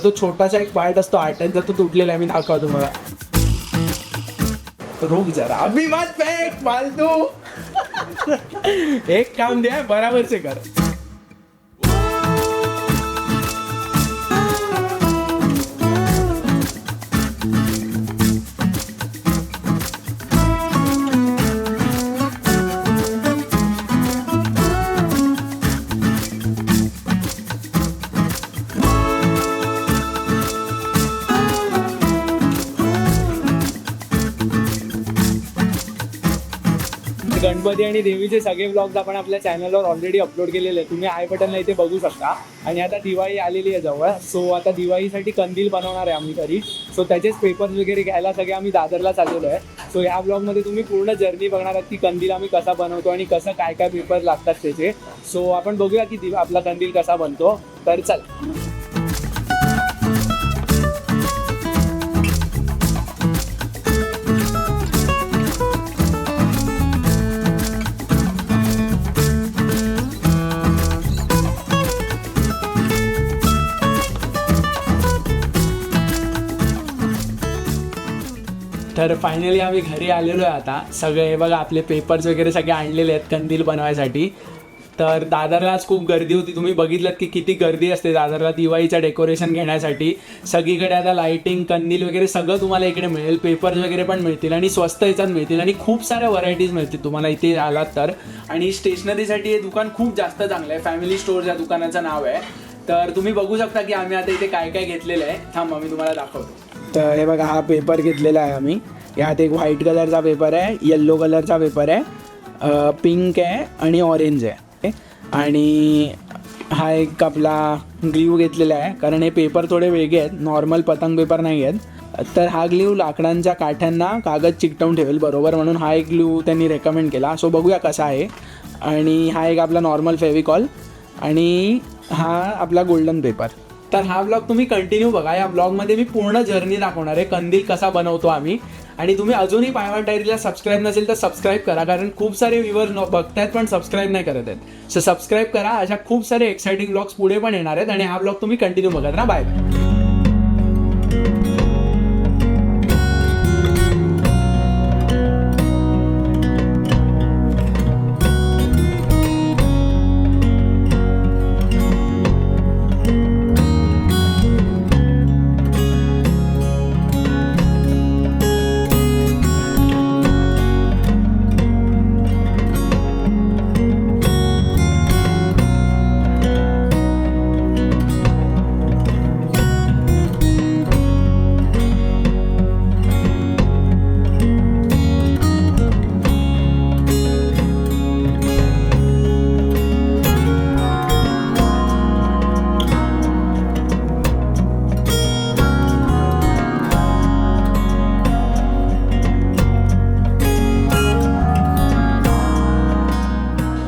तो छोटासा एक पार्ट असतो आर्टांचा, तो तुटलेला आहे, मी दाखवतो तुम्हाला. रुक जरा, अभी मत फेक फालतू. एक काम दे, बराबर से कर. गणपती आणि देवीचे सगळे व्लॉग्स आपण आपल्या चॅनलवर ऑलरेडी अपलोड केलेले आहे, तुम्ही आय बटनला इथे बघू शकता. आणि आता दिवाळी आलेली आहे जवळ, सो आता दिवाळीसाठी कंदील बनवणार आहे आम्ही घरी. सो त्याचेच पेपर्स वगैरे घ्यायला सगळे आम्ही दादरला चाललेलो आहे. सो या ब्लॉगमध्ये तुम्ही पूर्ण जर्नी बघणार आहात की कंदील आम्ही कसा बनवतो आणि कसं काय काय पेपर लागतात त्याचे. सो आपण बघूया की आपला कंदील कसा बनतो. तर चल. तर फायनली आम्ही घरी आलेलो आहे आता. सगळे हे बघा आपले पेपर्स वगैरे सगळे आणलेले आहेत कंदील बनवायसाठी. तर दादरला आज खूप गर्दी होती, तुम्ही बघितलं की किती गर्दी असते दादरला दिवाळीचं डेकोरेशन घेण्यासाठी. सगळीकडे आता लाईटिंग, कंदील वगैरे सगळं तुम्हाला इकडे मिळेल. पेपर्स वगैरे पण मिळतील आणि स्वस्त याच्यात मिळतील आणि खूप साऱ्या व्हरायटीज मिळतील तुम्हाला इथे आलात तर. आणि स्टेशनरीसाठी हे दुकान खूप जास्त चांगलं आहे. फॅमिली स्टोअर या दुकानाचं नाव आहे. तर तुम्ही बघू शकता की आम्ही आता इथे काय काय घेतलेलं आहे. थांबा मी तुम्हाला दाखवतो. तर हे बघा, हा पेपर घेतलेला आहे आम्ही. यात एक व्हाईट कलरचा पेपर आहे, येल्लो कलरचा पेपर आहे, पिंक आहे आणि ऑरेंज आहे. आणि हा एक आपला ग्ल्यू घेतलेला आहे, कारण हे पेपर थोडे वेगळे आहेत, नॉर्मल पतंग पेपर नाही आहेत. तर हा ग्ल्यू लाकडांच्या काठ्यांना कागद चिकटवून ठेवेल बरोबर, म्हणून हा एक ग्ल्यू त्यांनी रेकमेंड केला. सो बघूया कसा आहे. आणि हा एक आपला नॉर्मल फेविकॉल आणि हा आपला गोल्डन पेपर. तर हा ब्लॉग तुम्ही कंटिन्यू बघा. या ब्लॉगमध्ये मी पूर्ण जर्नी दाखवणार आहे, कंदील कसा बनवतो आम्ही. आणि तुम्ही अजूनही पायवाट डायरीला सबस्क्राईब नसेल तर सबस्क्राईब करा, कारण खूप सारे व्ह्यूअर्स बघतायत पण सबस्क्राईब नाही करत आहेत. सो सबस्क्राईब करा. अशा खूप सारे एक्साइटिंग ब्लॉग्स पुढे पण येणार आहेत आणि हा ब्लॉग तुम्ही कंटिन्यू बघत ना. बाय.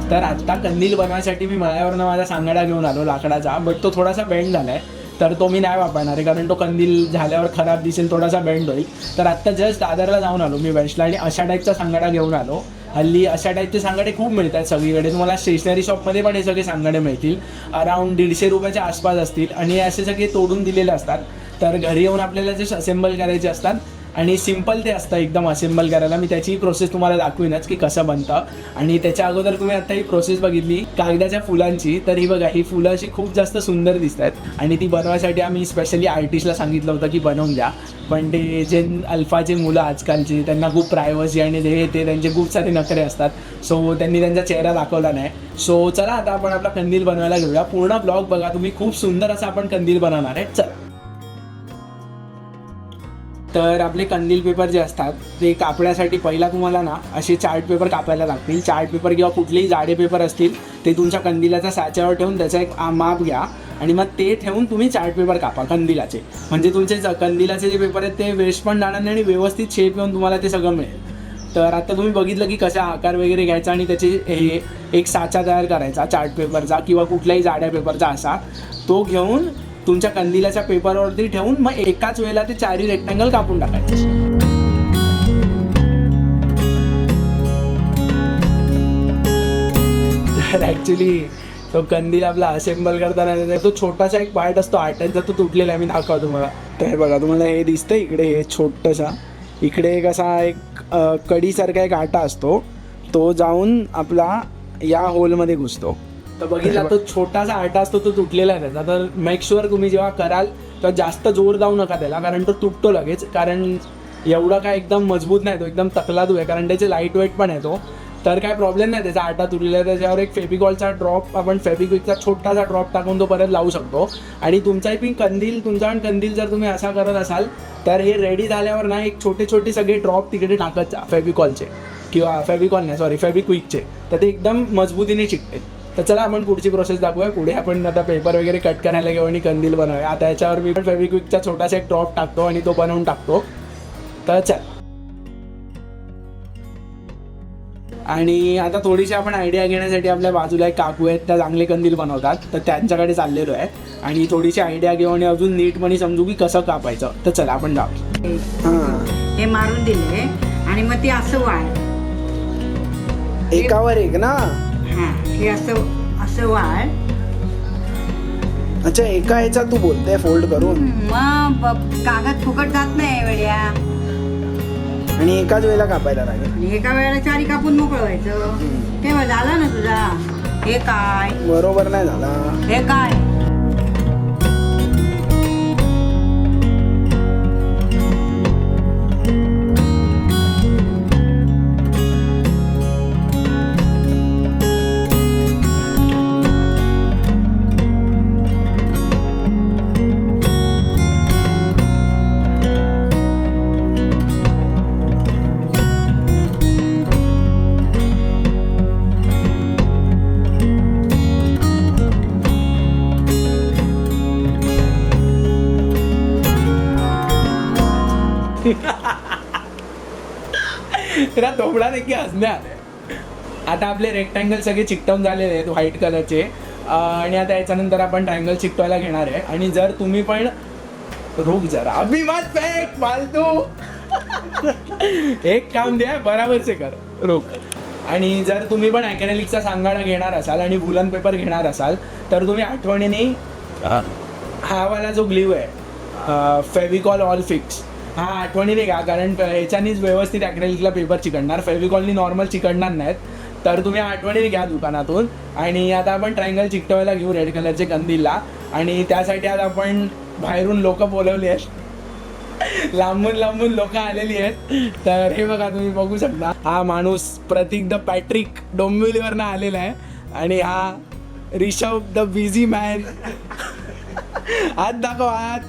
तर आत्ता कंदील बनवायसाठी मी मळ्यावरनं माझा सांगाडा घेऊन आलो लाकडाचा, बट तो थोडासा बेंड झाला आहे. तर तो मी नाही वापरणार आहे, कारण तो कंदील झाल्यावर खराब दिसेल, थोडासा बेंड होईल. तर आत्ता जस्ट दादरला जाऊन आलो मी वेस्टला आणि अशा टाईपचा सांगाडा घेऊन आलो. हल्ली अशा टाईपचे सांगाडे खूप मिळतात सगळीकडे. तुम्हाला स्टेशनरी शॉपमध्ये पण हे सगळे सांगाडे मिळतील. अराऊंड 150 रुपयाच्या आसपास असतील आणि असे सगळे तोडून दिलेले असतात. तर घरी येऊन आपल्याला जे असेंबल करायचे असतात आणि सिम्पल ते असतं एकदम असेंबल करायला. मी त्याची प्रोसेस तुम्हाला दाखवीनच की कसं बनतं. आणि त्याच्या अगोदर तुम्ही आता ही प्रोसेस बघितली कागदाच्या फुलांची, तर ही बघा, ही फुलं अशी खूप जास्त सुंदर दिसत आहेत आणि ती बनवायसाठी आम्ही स्पेशली आर्टिस्टला सांगितलं होतं की बनवून द्या. पण ते जे अल्फाचे मुलं आजकालचे, त्यांना खूप प्रायव्हसी आणि ते त्यांचे खूप सारे नखरे असतात. सो त्यांनी त्यांचा चेहरा दाखवला नाही. सो चला आता आपण आपला कंदील बनवायला घेऊया. पूर्ण ब्लॉग बघा तुम्ही, खूप सुंदर असं आपण कंदील बनवणार आहे. चल. तर आपले कंदील पेपर जे असतात ते कापण्यासाठी पहिला तुम्हाला ना असे चार्ट पेपर कापायला लागतील. चार्ट पेपर किंवा कुठलेही जाडे पेपर असतील ते तुमच्या कंदिलाच्या साच्यावर ठेवून त्याचा एक माप घ्या आणि मग ते ठेवून तुम्ही चार्ट पेपर कापा कंदिलाचे. म्हणजे तुमचे कंदिलाचे जे पेपर आहेत ते वेस्ट पण जाणार नाही आणि व्यवस्थित शेप येऊन तुम्हाला ते सगळं मिळेल. तर आता तुम्ही बघितलं की कसा आकार वगैरे घ्यायचा आणि त्याचे हे एक साचा तयार करायचा चार्ट पेपरचा किंवा कुठल्याही जाड्या पेपरचा असा. तो घेऊन तुमच्या कंदिलाच्या पेपरवरती ठेवून मग एकाच वेळेला ते चारी रेक्टँगल कापून टाकायचे. तर ॲक्च्युली तो कंदील आपला असेंबल करताना तो छोटासा एक पार्ट असतो आट्याचा, तो तुटलेला आहे. मी दाखवतो तुम्हाला. तर हे बघा, तुम्हाला हे दिसतं इकडे, हे छोटंसा इकडे एक असा एक कडीसारखा एक आटा असतो, तो जाऊन आपला या होलमध्ये घुसतो. तर बघितला तो छोटासा आटा असतो, तो तुटलेला आहे त्याचा. तर मेक शुअर तुम्ही जेव्हा कराल तर जास्त जोर जाऊ नका त्याला, कारण तो तुटतो लगेच. कारण एवढा काय एकदम मजबूत नाही, तो एकदम तकलादू आहे, कारण त्याचे लाईट वेट पण आहे तो. तर काय प्रॉब्लेम नाही त्याचा. आटा तुटलेला आहे त्याच्यावर एक फेविकॉलचा ड्रॉप, आपण फेविक्विकचा छोटासा ड्रॉप टाकून तो परत लावू शकतो. आणि तुमचा पण कंदील जर तुम्ही असा करत असाल तर हे रेडी झाल्यावर ना एक छोटे छोटे सगळे ड्रॉप तिकडे टाकत जा फेविकॉलचे, किंवा फेविक्विकचे, तर ते एकदम मजबूतीने चिकते. तर चला आपण पुढची प्रोसेस दाखवूया. पुढे आपण आता पेपर वगैरे कट करायला घेऊ आणि कंदील बनवूया. आता याच्यावर मी पण फेविक्विकचा छोटासा एक ड्रॉप टाकतो आणि तो बनवून टाकतो. तर चल. आणि आता थोडीशी आपण आयडिया घेण्यासाठी आपल्या बाजूला एक काकू आहेत, त्या चांगले कंदील बनवतात, तर त्यांच्याकडे चाललेलो आहे आणि थोडीशी आयडिया घेऊ आणि अजून नीटपणे समजू की कसं कापायचं. तर चला आपण जाऊ. हे मारून दिले आणि मग ते असं वाळ, एकावर एक ना. हा, हे असं वाळ. अच्छा, एका ह्याचा तू बोलते फोल्ड करून, मग कागद फुकट जात नाही वेळ्या, आणि एकाच वेळेला कापायला लागेल. आणि एका वेळेला 4 कापून मोकळं व्हायचं. तेव्हा झालं ना तुझा. हे काय बरोबर नाही झाला. हे काय त्याला तोबडा देखील हसण्यात. आता आपले रेक्टँगल सगळे चिकटवून झालेले आहेत व्हाईट कलरचे. आणि आता याच्यानंतर आपण ट्रायंगल चिकटवायला घेणार आहे. आणि जर तुम्ही पण रोग जरा अभिमान फेक फालतू एक काम द्या, बराबरचे कर रोग. आणि जर तुम्ही पण ॲक्रेलिकचा सांगाडा घेणार असाल आणि वुलन पेपर घेणार असाल तर तुम्ही आठवणीने हा वाला जो ग्ल्यू आहे फेविकॉल ऑल फिक्स, हा आठवणीने घ्या, कारण ह्याच्यानीच व्यवस्थित ॲक्रेलिकला पेपर चिकटणार, फेविकॉलनी नॉर्मल चिकटणार नाहीत. तर तुम्ही आठवणीने घ्या दुकानातून. आणि आता आपण ट्रायंगल चिकटवायला घेऊ रेड कलरचे कंदीलला. आणि त्यासाठी आता आपण बाहेरून लोक बोलवली आहेत, लांबून लांबून लोक आलेली आहेत. तर हे बघा, तुम्ही बघू शकता, हा माणूस प्रतीक द पॅट्रिक डोंबिवलीवरनं आलेला आहे. आणि हा ऋषभ द बिझी मॅन. हात दाखव, हात.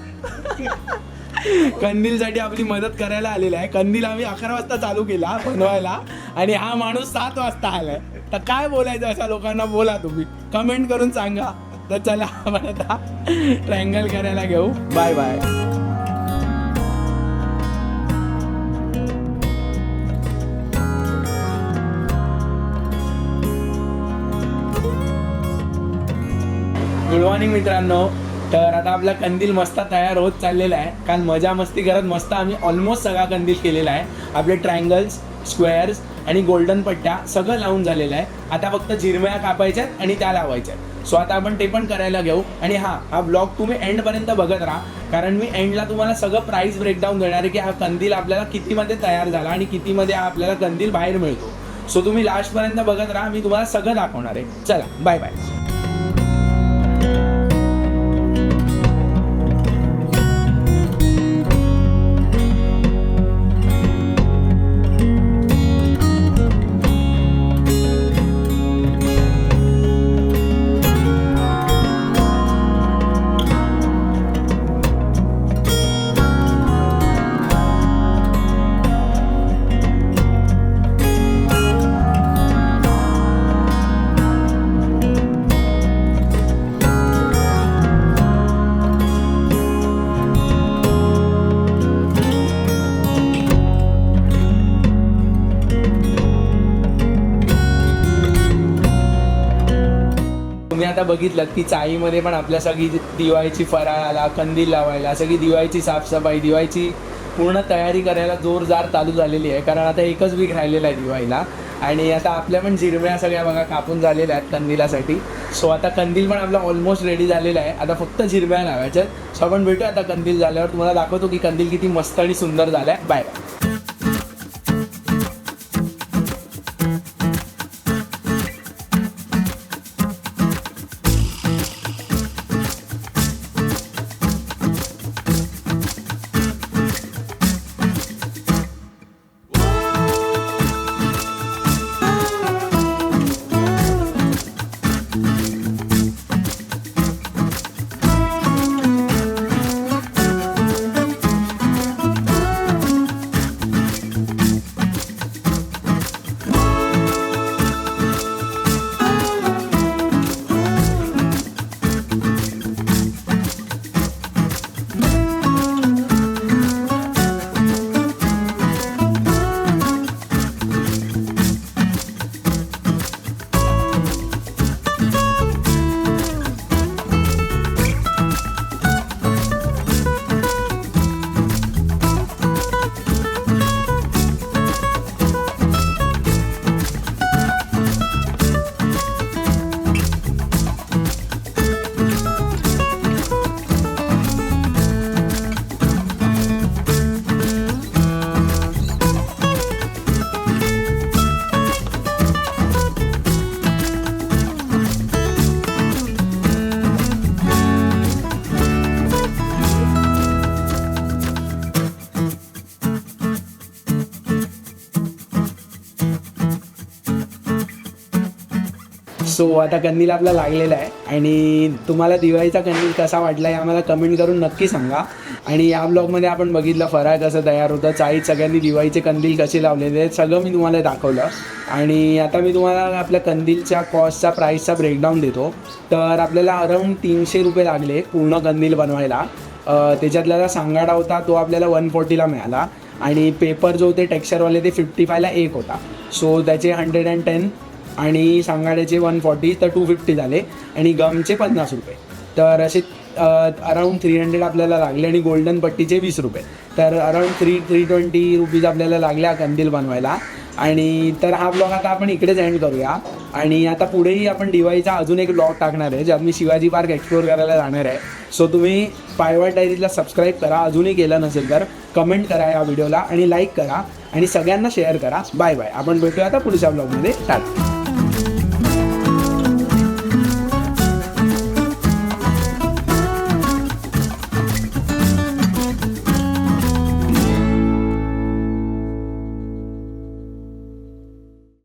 कंदीलसाठी आपली मदत करायला आलेला आहे. कंदील आम्ही 11 वाजता चालू केला बनवायला आणि हा माणूस 7 वाजता आलाय. तर काय बोलायचं अशा लोकांना, बोला तुम्ही, कमेंट करून सांगा. तर चला आपण आता ट्रायंगल करायला घेऊ. Bye bye. गुड मॉर्निंग मित्रांनो. तर आता आपला कंदील मस्त तयार होत चाललेला आहे. कारण मजा मस्ती करत मस्त आम्ही ऑलमोस्ट सगळा कंदील केलेला आहे. आपले ट्रायंगल्स, स्क्वेअर्स आणि गोल्डन पट्ट्या सगळं लावून झालेलं आहे. आता फक्त झिरम्या कापायच्या आहेत आणि त्या लावायच्या आहेत. सो आता आपण ते पण करायला घेऊ. आणि हा ब्लॉग तुम्ही एंडपर्यंत बघत राहा, कारण मी एंडला तुम्हाला सगळं प्राईस ब्रेकडाऊन देणार आहे की हा कंदील आपल्याला कितीमध्ये तयार झाला आणि कितीमध्ये आपल्याला कंदील बाहेर मिळतो. सो तुम्ही लास्टपर्यंत बघत राहा, मी तुम्हाला सगळं दाखवणार आहे. चला बाय बाय. तुम्ही आता बघितलं की चाळीमध्ये पण आपल्या सगळी दिवाळीची फराळाला, कंदील लावायला, सगळी दिवाळीची साफसफाई, दिवाळीची पूर्ण तयारी करायला जोरदार चालू झालेली आहे. कारण आता एकच वीक राहिलेला आहे दिवाळीला. आणि आता आपल्या पण जिरम्या सगळ्या बघा कापून झालेल्या आहेत कंदिलासाठी. सो आता कंदील पण आपला ऑलमोस्ट रेडी झालेला आहे. आता फक्त जिरम्या लावायच्यात. सो आपण भेटूया आता कंदील झाल्यावर. तुम्हाला दाखवतो की कंदील किती मस्त आणि सुंदर झाला आहे. Bye bye. सो आता कंदील आपला लागलेला आहे आणि तुम्हाला दिवाळीचा कंदील कसा वाटला हे आम्हाला कमेंट करून नक्की सांगा. आणि या ब्लॉगमध्ये आपण बघितलं फराळ कसं तयार होतं, चाळीत सगळ्यांनी दिवाळीचे कंदील कसे लावलेले आहेत सगळं मी तुम्हाला दाखवलं. आणि आता मी तुम्हाला आपल्या कंदीलच्या कॉस्टचा प्राईसचा ब्रेकडाऊन देतो. तर आपल्याला अराऊंड 300 रुपये लागले पूर्ण कंदील बनवायला. त्याच्यातला सांगाडा होता तो आपल्याला 140ला मिळाला आणि पेपर जो ते टेक्स्चरवाले ते 55ला एक होता. सो त्याचे 110 आणि सांगाड्याचे 140 तर 250 झाले आणि गमचे 50 रुपये. तर असे अराऊंड 300 आपल्याला लागले आणि गोल्डन पट्टीचे 20 रुपये. तर अराऊंड 320 रुपीज आपल्याला लागल्या कंदील बनवायला. आणि तर हा ब्लॉग आता आपण इकडेच एंड करूया. आणि आता पुढेही आपण दिवाळीचा अजून एक ब्लॉग टाकणार आहे ज्यात मी शिवाजी पार्क एक्सप्लोर करायला जाणार आहे. सो तुम्ही पायवाट डायरीजला सबस्क्राईब करा अजूनही केलं नसेल तर. कमेंट करा या व्हिडिओला आणि लाईक करा आणि सगळ्यांना शेअर करा. Bye bye. आपण भेटूया आता पुढच्या ब्लॉगमध्ये. टाटा.